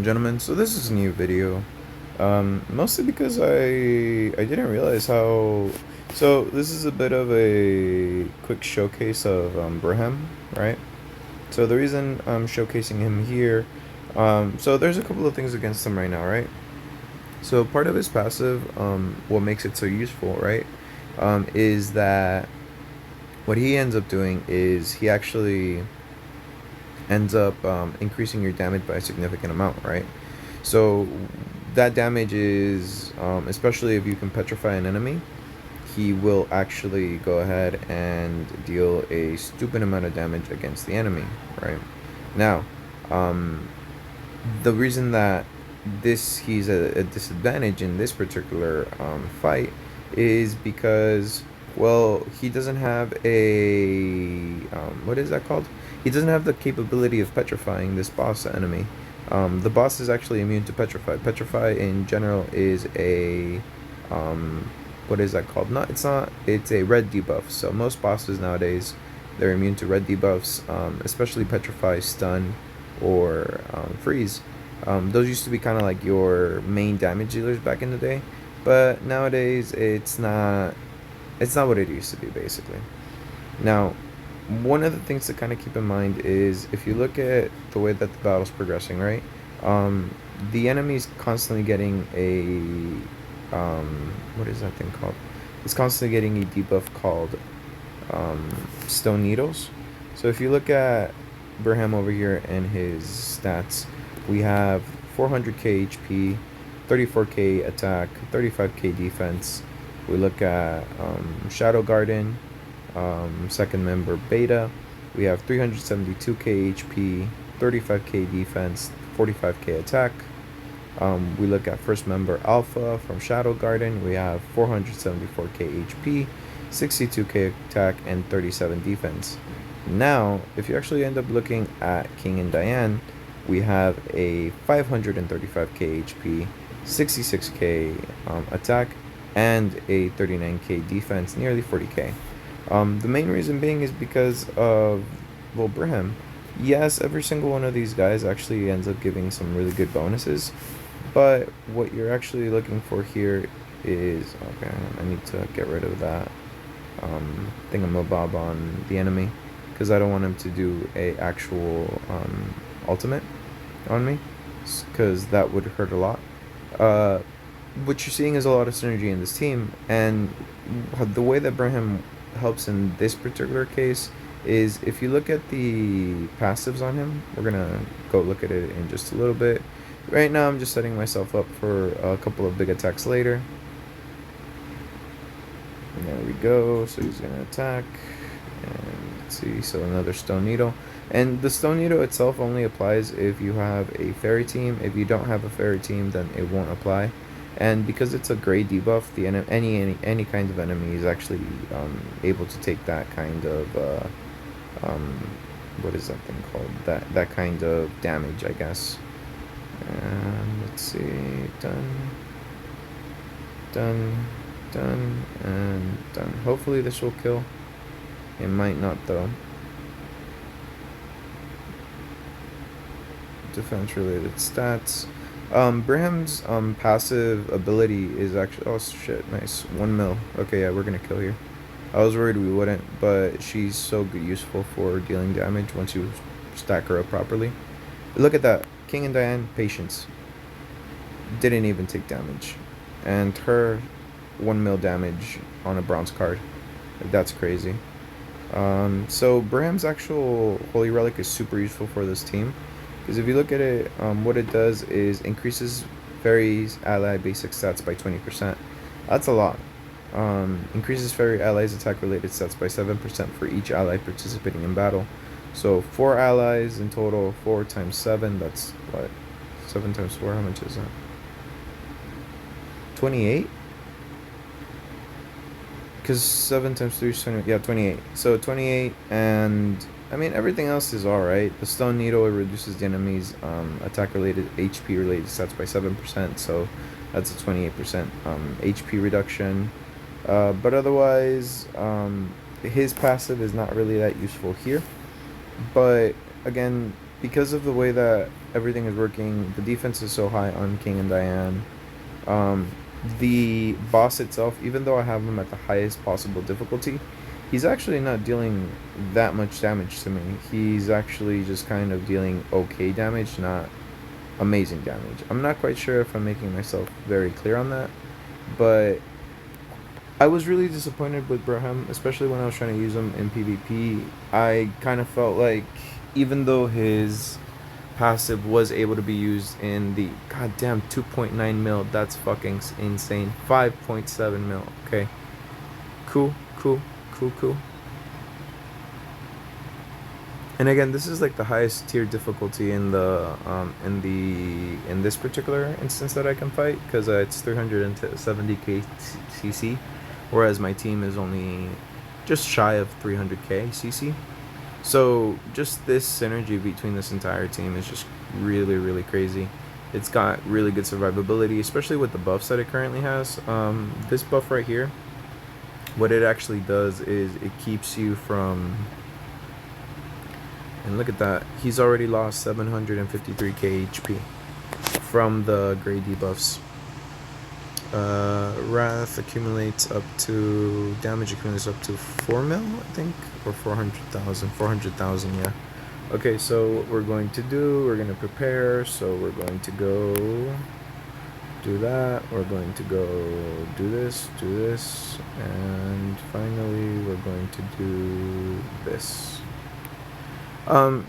and gentlemen, so this is a new video, mostly because I didn't realize how, so this is a bit of a quick showcase of Brahim, right? So the reason I'm showcasing him here, so there's a couple of things against him right now, right? So part of his passive, what makes it so useful, right, is that what he ends up doing is he actually ends up increasing your damage by a significant amount, right? So that damage is, especially if you can petrify an enemy, he will actually go ahead and deal a stupid amount of damage against the enemy, right? Now, um, the reason that he's a disadvantage in this particular fight is because, well, he doesn't have a what is that called? He doesn't have the capability of petrifying this boss enemy. The boss is actually immune to petrify. Petrify in general is a what is that called? Not it's not it's a red debuff. So most bosses nowadays, they're immune to red debuffs, especially petrify, stun, or freeze. Those used to be kind of like your main damage dealers back in the day, but nowadays it's not what it used to be, basically. Now, one of the things to kind of keep in mind is if you look at the way that the battle's progressing, right? Um, the enemy's constantly getting a what is that thing called? It's constantly getting a debuff called Stone Needles. So if you look at Braham over here and his stats, we have 400k HP, 34k attack, 35k defense. We look at Shadow Garden, second member Beta. We have 372k HP, 35k defense, 45k attack. We look at first member Alpha from Shadow Garden. We have 474k HP, 62k attack, and 37 defense. Now, if you actually end up looking at King and Diane, we have a 535k HP, 66k attack, and a 39k defense, nearly 40k. The main reason being is because of, well, Brahim. Yes, every single one of these guys actually ends up giving some really good bonuses, but what you're actually looking for here is, okay, I need to get rid of that thingamabob on the enemy, because I don't want him to do a actual ultimate on me, because that would hurt a lot. Uh, what you're seeing is a lot of synergy in this team, and the way that Brahim helps in this particular case is if you look at the passives on him. We're gonna go look at it in just a little bit. Right now I'm just setting myself up for a couple of big attacks later. And there we go. So he's gonna attack, and let's see, so another Stone Needle. And the Stone Needle itself only applies if you have a fairy team. If you don't have a fairy team, then it won't apply. And because it's a gray debuff, the any kind of enemy is actually able to take that kind of um, what is that thing called? That kind of damage, I guess. And let's see, done, done, done, and done. Hopefully this will kill. It might not though. Defense related stats. Braham's passive ability is actually, oh shit, nice, 1 mil. Okay, yeah, we're gonna kill here. I was worried we wouldn't, but she's so useful for dealing damage once you stack her up properly. Look at that, King and Diane, patience. Didn't even take damage, and her 1 mil damage on a bronze card. That's crazy. So Braham's actual Holy Relic is super useful for this team, because if you look at it, what it does is increases fairies ally basic stats by 20%. That's a lot. Increases fairy allies attack related stats by 7% for each ally participating in battle. So 4 allies in total, 4 times 7, that's what? 7 times 4, how much is that? 28? Because 7 times 3 is 20, yeah, 28. So 28, and I mean, everything else is alright. The Stone Needle, it reduces the enemy's attack related, HP related stats by 7%, so that's a 28% HP reduction. But otherwise, his passive is not really that useful here. But again, because of the way that everything is working, the defense is so high on King and Diane. Um, the boss itself, even though I have him at the highest possible difficulty, he's actually not dealing that much damage to me. He's actually just kind of dealing okay damage, not amazing damage. I'm not quite sure if I'm making myself very clear on that, but I was really disappointed with Braham, especially when I was trying to use him in PvP. I kind of felt like even though his passive was able to be used in the goddamn 2.9 mil, that's fucking insane. 5.7 mil. Okay. Cool, cool, cool, cool. And again, this is like the highest tier difficulty in the in this particular instance that I can fight, because it's 370k CC, whereas my team is only just shy of 300k CC. So just this synergy between this entire team is just really, really crazy. It's got really good survivability, especially with the buffs that it currently has. This buff right here, what it actually does is it keeps you from... And look at that, he's already lost 753k HP from the gray debuffs. Wrath accumulates up to... Damage accumulates up to 4 mil, I think? Or 400,000. 400,000, yeah. Okay, so what we're going to do, we're going to prepare. So we're going to go do that. We're going to go do this, and finally we're going to do this.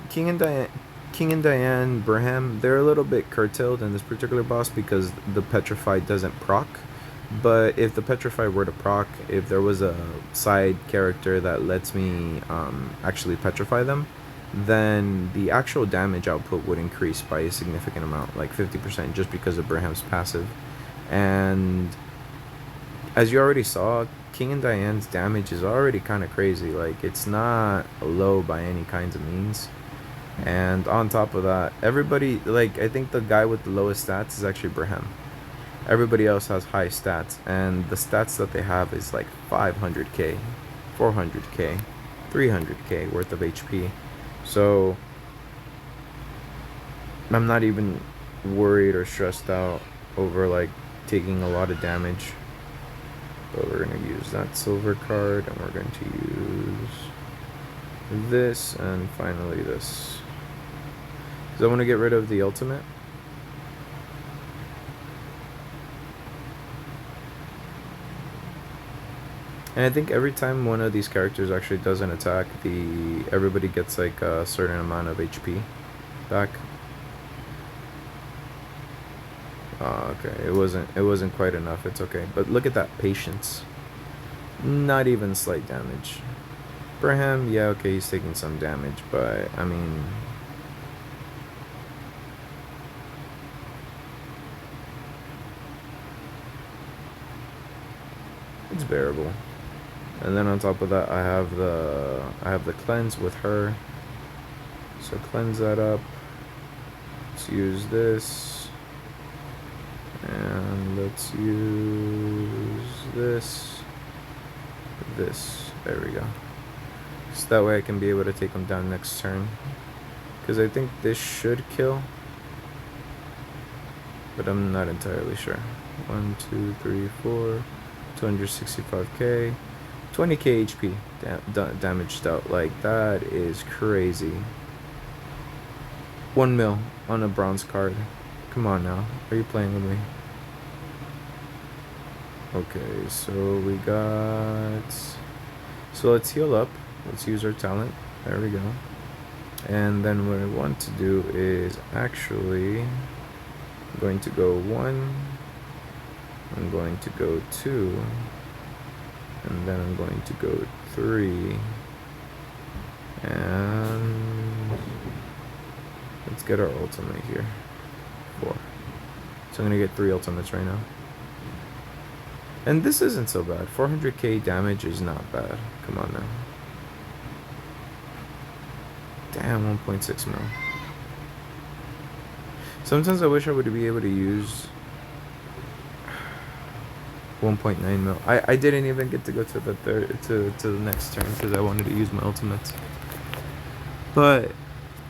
King and Diane, Braham, they're a little bit curtailed in this particular boss because the Petrify doesn't proc. But if the Petrify were to proc, if there was a side character that lets me actually petrify them, then the actual damage output would increase by a significant amount, like 50%, just because of Braham's passive. And as you already saw, King and Diane's damage is already kind of crazy. Like, it's not low by any kinds of means. And on top of that, everybody, like, I think the guy with the lowest stats is actually Braham. Everybody else has high stats, and the stats that they have is like 500k, 400k, 300k worth of HP. So I'm not even worried or stressed out over like taking a lot of damage. But we're going to use that silver card, and we're going to use this, and finally this. Because I want to get rid of the ultimate. And I think every time one of these characters actually does an attack, everybody gets like a certain amount of HP back. Okay, it wasn't quite enough. It's okay. But look at that patience. Not even slight damage. Braham, yeah, okay, he's taking some damage, but I mean, it's bearable. And then on top of that, I have the cleanse with her. So cleanse that up. Let's use this. And let's use this. There we go. So that way I can be able to take him down next turn. Because I think this should kill. But I'm not entirely sure. 1, 2, 3, 4. 265k. 20k HP damaged out. Like, that is crazy. 1 mil on a bronze card. Come on now. Are you playing with me? Okay, so we got... So let's heal up. Let's use our talent. There we go. And then what I want to do is actually... I'm going to go 1. I'm going to go 2. And then I'm going to go 3. And... let's get our ultimate here. 4. So I'm going to get 3 ultimates right now. And this isn't so bad. 400k damage is not bad. Come on now. Damn, 1.6 mil. Sometimes I wish I would be able to use 1.9 mil. I didn't even get to go to the next turn because I wanted to use my ultimates. But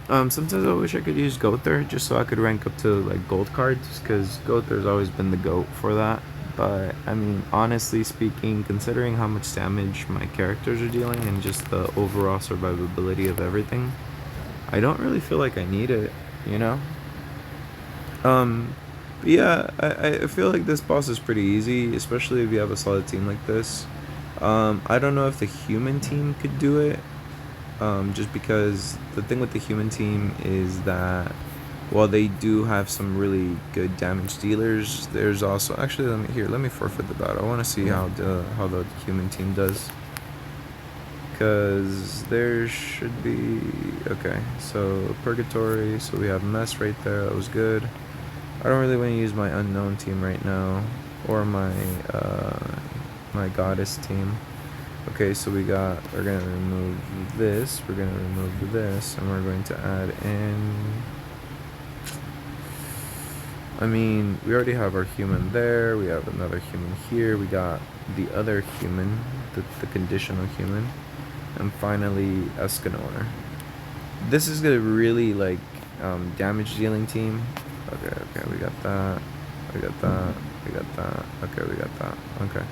Sometimes I wish I could use Gother just so I could rank up to like gold cards, because Gother's always been the GOAT for that. But I mean, honestly speaking, considering how much damage my characters are dealing and just the overall survivability of everything, I don't really feel like I need it, you know? Um, but yeah, I feel like this boss is pretty easy, especially if you have a solid team like this. I don't know if the human team could do it, just because the thing with the human team is that while they do have some really good damage dealers, there's also actually let me forfeit the battle. I want to see how the human team does, because there should be okay. So purgatory. So we have mess right there. That was good. I don't really want to use my unknown team right now, or my goddess team. Okay, so we're gonna remove this, we're gonna remove this, and we're going to add in, I mean, we already have our human there, we have another human here, we got the other human, the conditional human, and finally Escanor. This is gonna really, like, damage dealing team. Okay, we got that, we got that, we got that, okay, we got that, okay.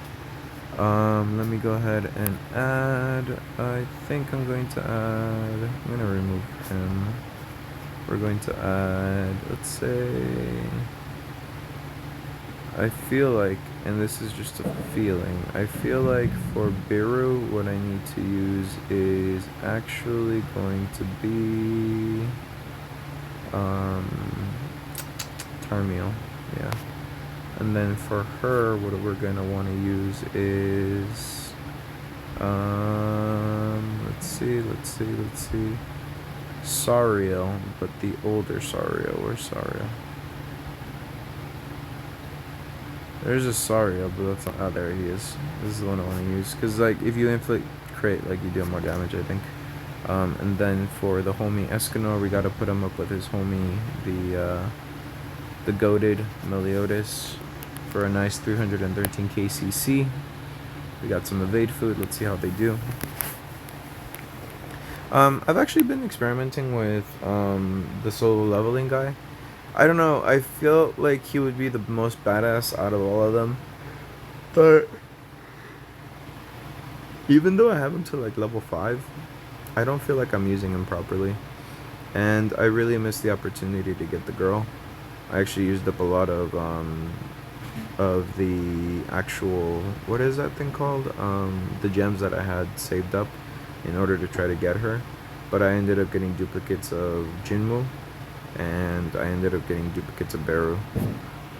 Let me go ahead and add, I think I'm going to remove him. We're going to add, let's say, I feel like, and this is just a feeling, I feel like for Biru, what I need to use is actually going to be, Tarmiel, yeah. And then for her, what we're going to want to use is, let's see, Sariel, but the older Sariel. Where's Sariel? There's a Sariel, but that's not, oh, there he is. This is the one I want to use, because, like, if you inflict crate, like, you do more damage, I think. And then for the homie Escanor, we got to put him up with his homie, the goated Meliodas, for a nice 313 KCC. We got some evade food. Let's see how they do. I've actually been experimenting with the solo leveling guy. I don't know. I feel like he would be the most badass out of all of them. But even though I have him to like level 5, I don't feel like I'm using him properly. And I really missed the opportunity to get the girl. I actually used up a lot of the actual, what is that thing called? The gems that I had saved up in order to try to get her. But I ended up getting duplicates of Jinmu, and I ended up getting duplicates of Beru.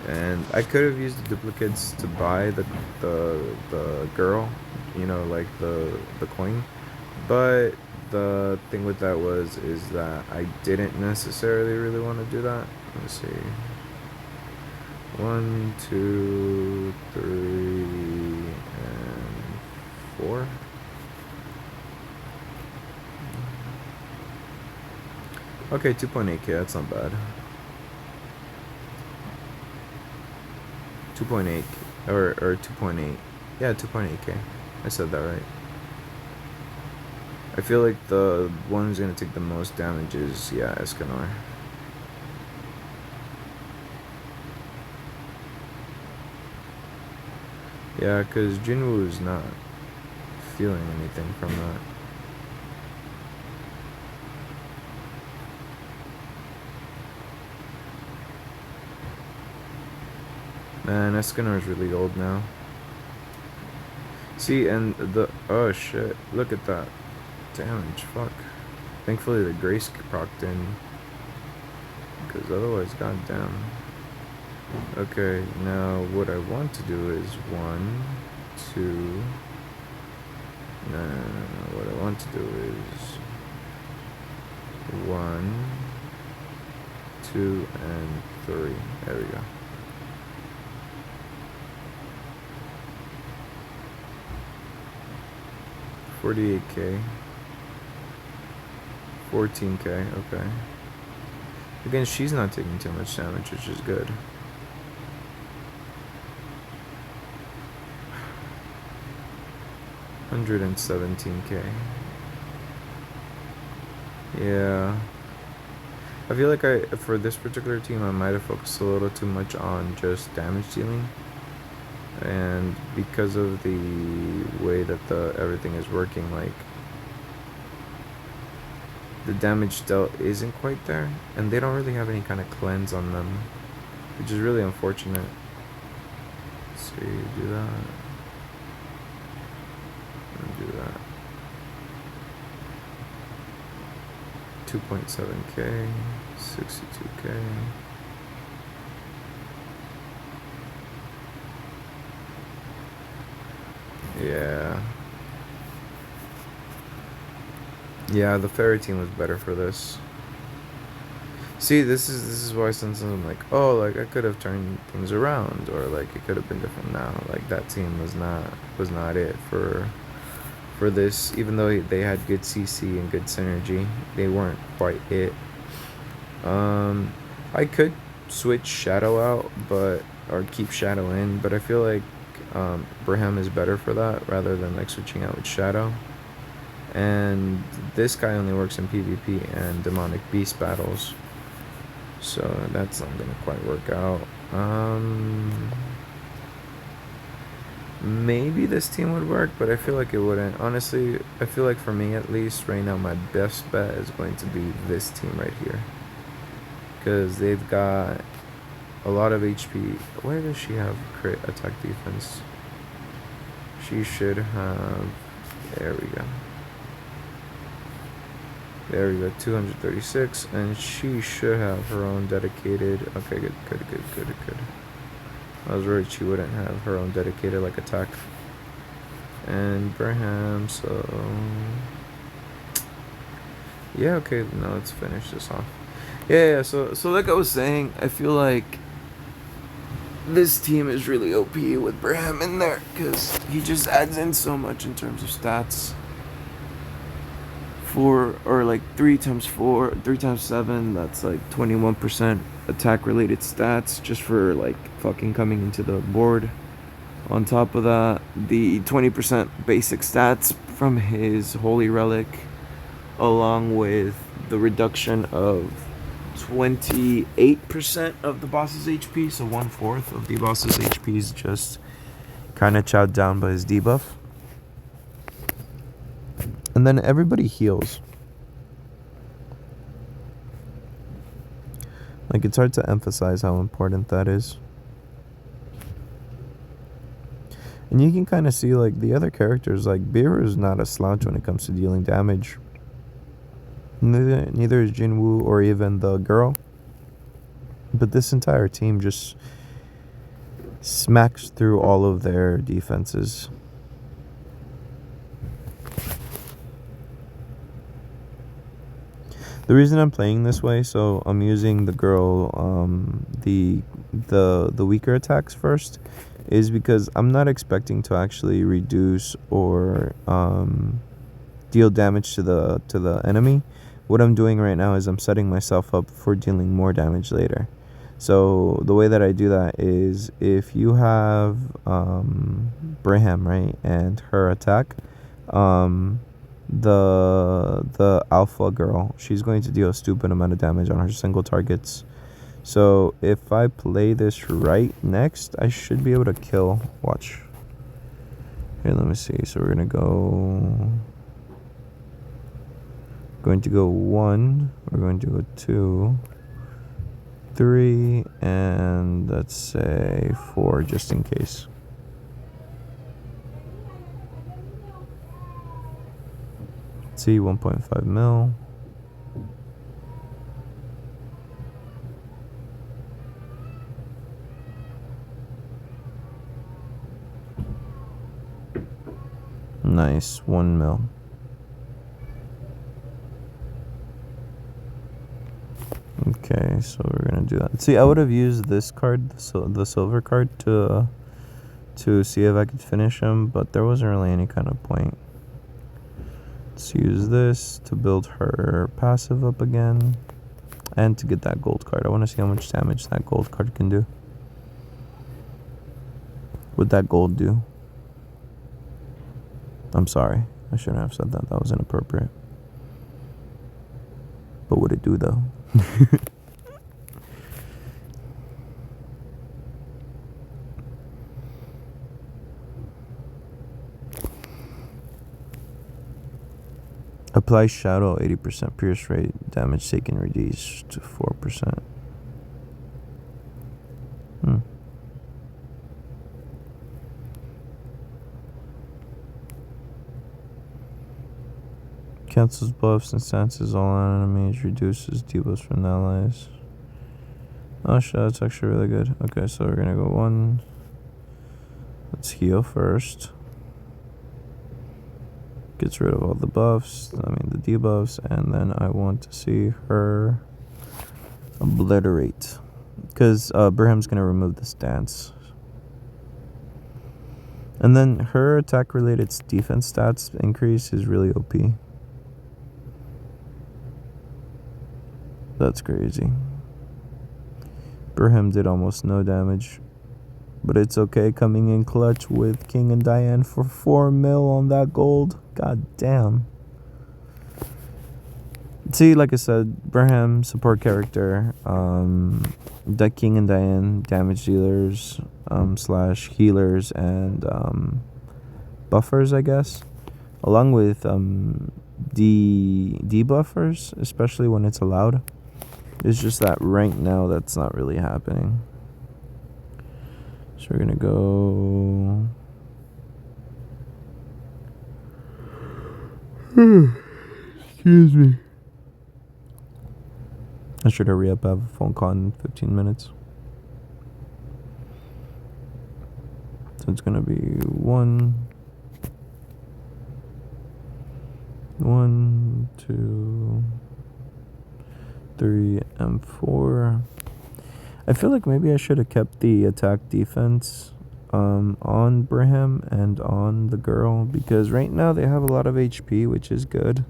And I could have used the duplicates to buy the girl, you know, like the coin. But the thing with that is that I didn't necessarily really want to do that. Let's see. 1, 2, 3, and 4. Okay, 2.8k, that's not bad. 2.8, or 2.8. Yeah, 2.8k. I said that right. I feel like the one who's gonna take the most damage is, yeah, Escanor. Yeah, because Jinwoo is not feeling anything from that. Man, Escanor is really old now. See, and oh shit, look at that damage, fuck. Thankfully the Grace procced in, because otherwise, goddamn. Okay, now what I want to do is 1, 2. No. What I want to do is 1, 2, and 3. There we go. $48k. 14k, okay. Again, she's not taking too much damage, which is good. $117k. Yeah. I feel like for this particular team, I might have focused a little too much on just damage dealing, and because of the way that the everything is working, like the damage dealt isn't quite there, and they don't really have any kind of cleanse on them, which is really unfortunate. Let's see, do that, and do that. 2.7k, 62k. Yeah. Yeah, the fairy team was better for this. See, this is why sometimes I'm like, oh, like I could have turned things around, or like it could have been different now. Like that team was not it for this. Even though they had good CC and good synergy, they weren't quite it. Um, I could switch Shadow out, but or keep Shadow in, but I feel like Braham is better for that rather than like switching out with Shadow. And this guy only works in PvP and demonic beast battles, so that's not gonna quite work out. Maybe this team would work, but I feel like it wouldn't. Honestly, I feel like for me at least right now, my best bet is going to be this team right here, because they've got a lot of HP. Where does she have crit attack defense? She should have. There we go. There we go, 236, and she should have her own dedicated. Okay, good. I was worried she wouldn't have her own dedicated like attack. And Braham, so yeah, okay. Now let's finish this off. Yeah. So like I was saying, I feel like this team is really OP with Braham in there because he just adds in so much in terms of stats. 4 or like 3 times 4, 3 times 7, that's like 21% attack related stats just for like fucking coming into the board. On top of that, the 20% basic stats from his Holy Relic, along with the reduction of 28% of the boss's HP, so 1/4 of the boss's HP is just kind of chowed down by his debuff. And then everybody heals. Like, it's hard to emphasize how important that is. And you can kind of see, like, the other characters, like, Beerus is not a slouch when it comes to dealing damage. Neither is Jinwoo or even the girl. But this entire team just smacks through all of their defenses. The reason I'm playing this way, so I'm using the girl, the weaker attacks first, is because I'm not expecting to actually reduce or deal damage to the enemy. What I'm doing right now is I'm setting myself up for dealing more damage later. So the way that I do that is if you have Braham, right, and her attack, the alpha girl, she's going to deal a stupid amount of damage on her single targets. So if I play this right next, I should be able to kill. Watch. Here, let me see. So we're gonna go 1, we're going to go 2, 3, and let's say 4 just in case. Let's see, 1.5 mil. Nice, 1 mil. Okay, so we're gonna do that. See, I would have used this card, the silver card, to see if I could finish him, but there wasn't really any kind of point. Let's use this to build her passive up again, and to get that gold card. I want to see how much damage that gold card can do. What that gold do? I'm sorry, I shouldn't have said that. That was inappropriate. But what it do though? Apply shadow 80% pierce rate, damage taken reduced to 4%. Cancels buffs and stances all enemies, reduces debuffs from allies. Oh shit, that's actually really good. Okay, so we're gonna go one. Let's heal first. Gets rid of all the buffs, the debuffs, and then I want to see her obliterate. Because Brahm's gonna remove the stance. And then her attack related defense stats increase is really OP. That's crazy. Braham did almost no damage. But it's okay, coming in clutch with King and Diane for 4 mil on that gold. God damn. See, like I said, Braham, support character. That King and Diane, damage dealers, slash healers, and buffers, I guess. Along with debuffers, especially when it's allowed. It's just that right now that's not really happening. So we're gonna go. Excuse me. I should hurry up. I have a phone call in 15 minutes. So it's gonna be 1, 2, 3, and 4. I feel like maybe I should have kept the attack defense on Braham and on the girl, because right now they have a lot of HP, which is good,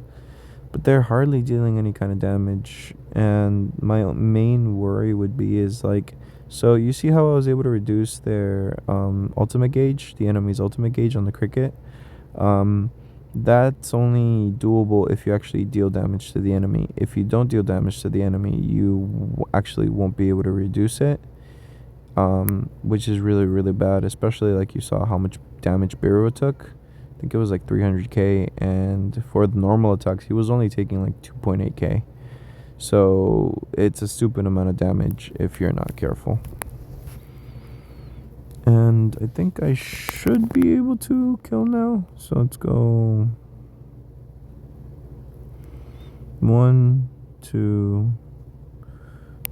but they're hardly dealing any kind of damage. And my main worry would be is like, so you see how I was able to reduce their ultimate gauge, the enemy's ultimate gauge on the cricket. That's only doable if you actually deal damage to the enemy. If you don't deal damage to the enemy, you actually won't be able to reduce it, which is really, really bad, especially like you saw how much damage Biro took. I think it was like 300k, and for the normal attacks, he was only taking like 2.8k. So it's a stupid amount of damage if you're not careful. And I think I should be able to kill now. So let's go 1, 2,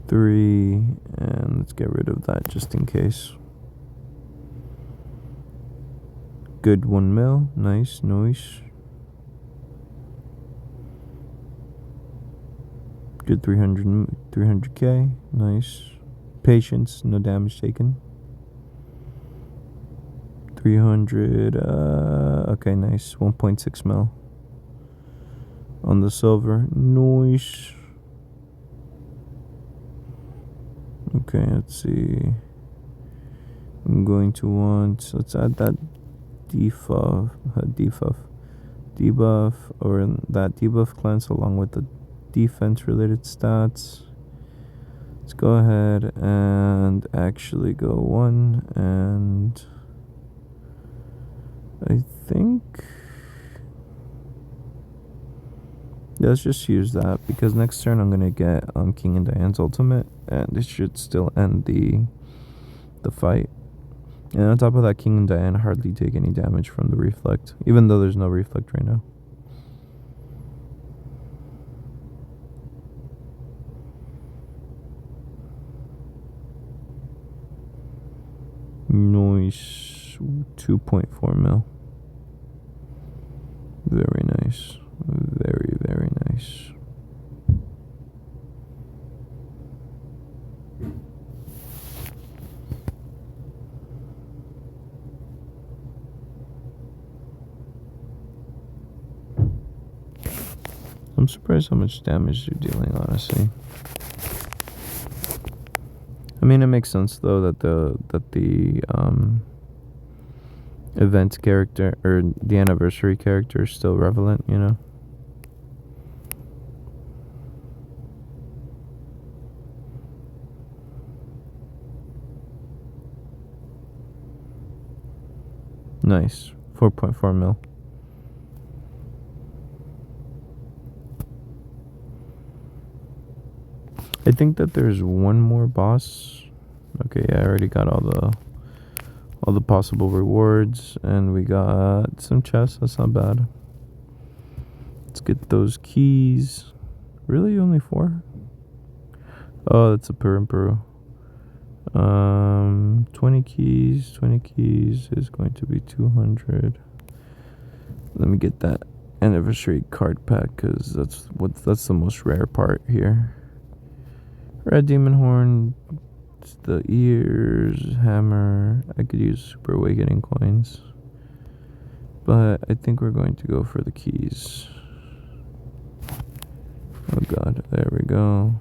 3, and let's get rid of that just in case. Good 1 mil. Nice. Good 300k. Nice. Patience, no damage taken. 300, okay, nice. 1.6 mil on the silver. Nice. Okay, let's see. I'm going to want, let's add that debuff, or that debuff cleanse along with the defense related stats. Let's go ahead and actually go 1, and I think let's just use that, because next turn I'm gonna get King and Diane's ultimate, and it should still end the fight. And on top of that, King and Diane hardly take any damage from the reflect, even though there's no reflect right now. Nice. 2.4 mil. Very nice. Very, very nice. I'm surprised how much damage they're dealing, honestly. I mean, it makes sense though that the event character, or the anniversary character, is still relevant, you know. Nice. 4.4 mil. I think that there's one more boss. Okay, yeah, I already got all the possible rewards, and we got some chests. That's not bad. Let's get those keys. Really, only 4? Oh, that's a Peru. 20 keys. 20 keys is going to be 200. Let me get that anniversary card pack, because that's the most rare part here. Red demon horn, the ears, hammer. I could use super awakening coins, but I think we're going to go for the keys. Oh god, there we go.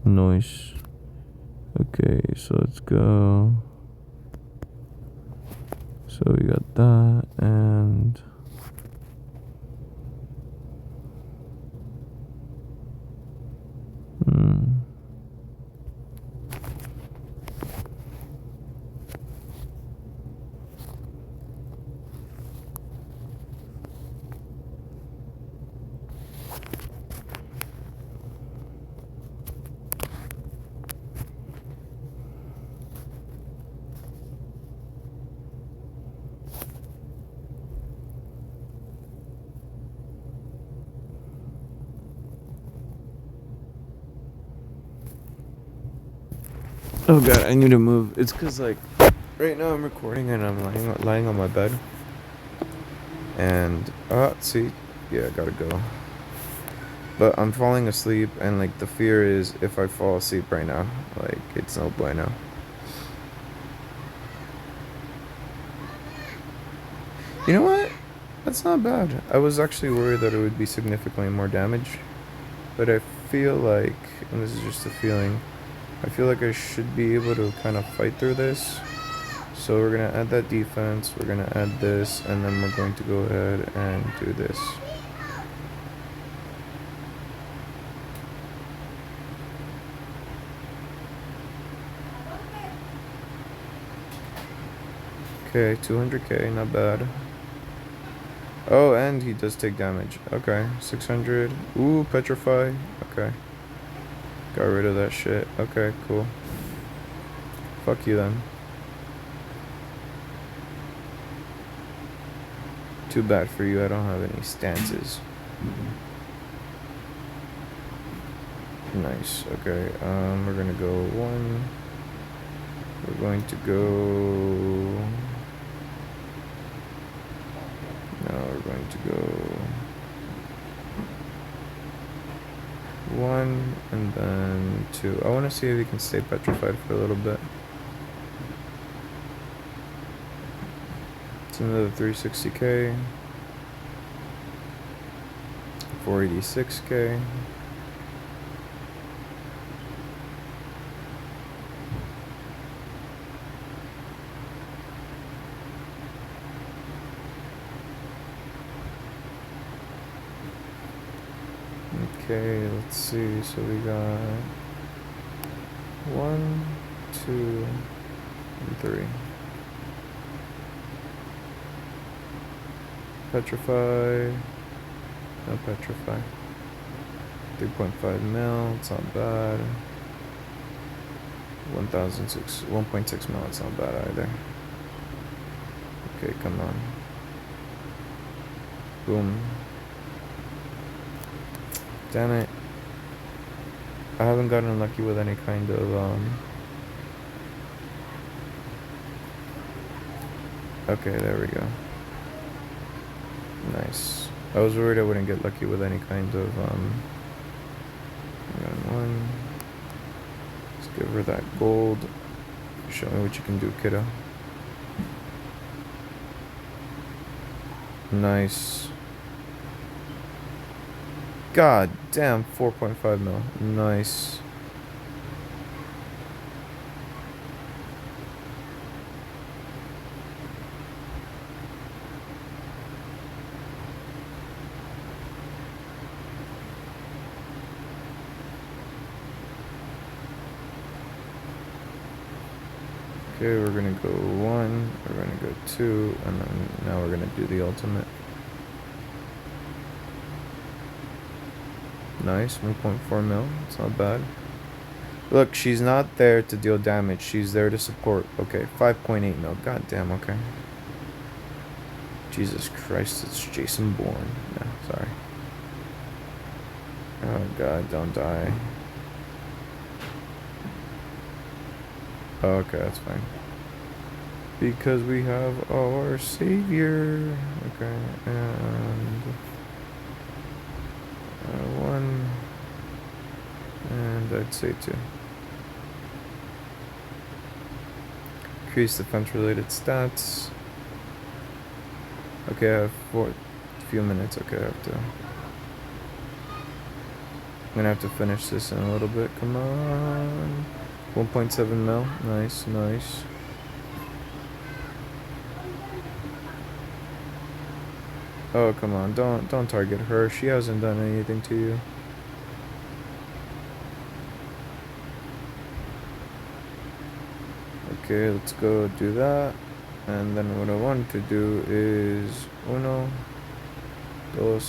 Nice. Okay, so let's go. So we got that, and oh god, I need to move. It's cause like right now I'm recording and I'm lying on my bed, and see, yeah, I gotta go. But I'm falling asleep, and like the fear is if I fall asleep right now, like it's no bueno. You know what? That's not bad. I was actually worried that it would be significantly more damage, but I feel like, and this is just a feeling, I feel like I should be able to kind of fight through this. So we're gonna add that defense, we're gonna add this, and then we're going to go ahead and do this. Okay, 200k, not bad. Oh, and he does take damage. Okay, 600. Ooh, petrify. Okay. Got rid of that shit. Okay, cool. Fuck you then. Too bad for you, I don't have any stances. Nice, okay. We're gonna go 1. We're going to go... No, we're going to go 1 and then 2. I want to see if he can stay petrified for a little bit. It's another 360k, 486k. Okay, let's see. So we got 1, 2, and 3. Petrify. No petrify. 3.5 mil. It's not bad. 1.6 mil. It's not bad either. Okay, come on. Boom. Damn it. I haven't gotten lucky with any kind of, Okay, there we go. Nice. I was worried I wouldn't get lucky with any kind of, hang on, 1. Let's give her that gold. Show me what you can do, kiddo. Nice. God damn, 4.5 mil. Nice. Okay, we're gonna go 1, we're gonna go 2, and then now we're gonna do the ultimate. Nice, 1.4 mil, it's not bad. Look, she's not there to deal damage, she's there to support. Okay, 5.8 mil, god damn, okay. Jesus Christ, it's Jason Bourne. No, sorry. Oh god, don't die. Okay, that's fine. Because we have our savior. Okay, and 1, and I'd say 2. Increase defense related stats. Okay, I have a few minutes. Okay, I'm gonna have to finish this in a little bit. Come on. 1.7 mil. Nice, nice. Oh, come on. Don't target her. She hasn't done anything to you. Okay, let's go do that. And then what I want to do is 1, 2,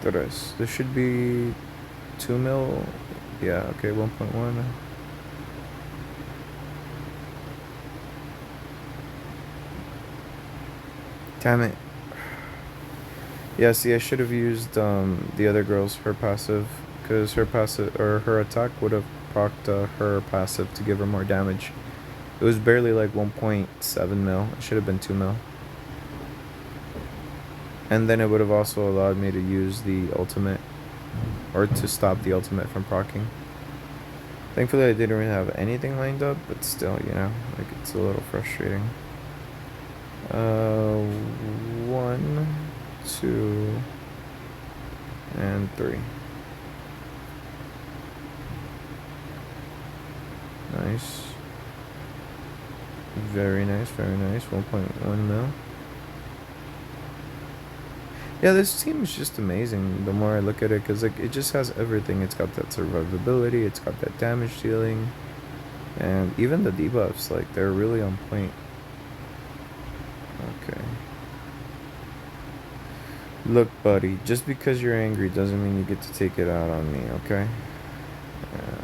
3. This should be 2 mil. Yeah, okay, 1.1. Damn it. Yeah, see, I should have used the other girl's her passive, because her passive or her attack would have procced her passive to give her more damage. It was barely like 1.7 mil. It should have been 2 mil. And then it would have also allowed me to use the ultimate, or to stop the ultimate from proccing. Thankfully, I didn't really have anything lined up, but still, you know, like it's a little frustrating. 1, 2, and 3. Nice. Very nice, very nice. 1.1 mil. Yeah, this team is just amazing the more I look at it, because like, it just has everything. It's got that survivability, it's got that damage dealing, and even the debuffs, like, they're really on point. Okay. Look, buddy, just because you're angry doesn't mean you get to take it out on me, okay?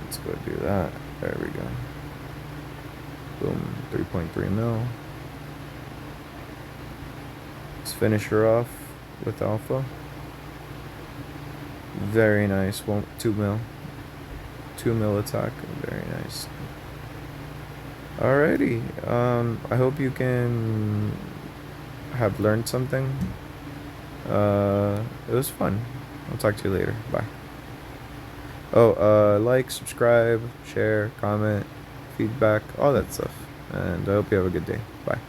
Let's go do that. There we go. Boom, 3.3 mil. Let's finish her off with alpha. Very nice. 2 mil. 2 mil attack. Very nice. Alrighty. I hope you can have learned something. It was fun. I'll talk to you later. Bye. Oh, like, subscribe, share, comment, feedback, all that stuff. And I hope you have a good day. Bye.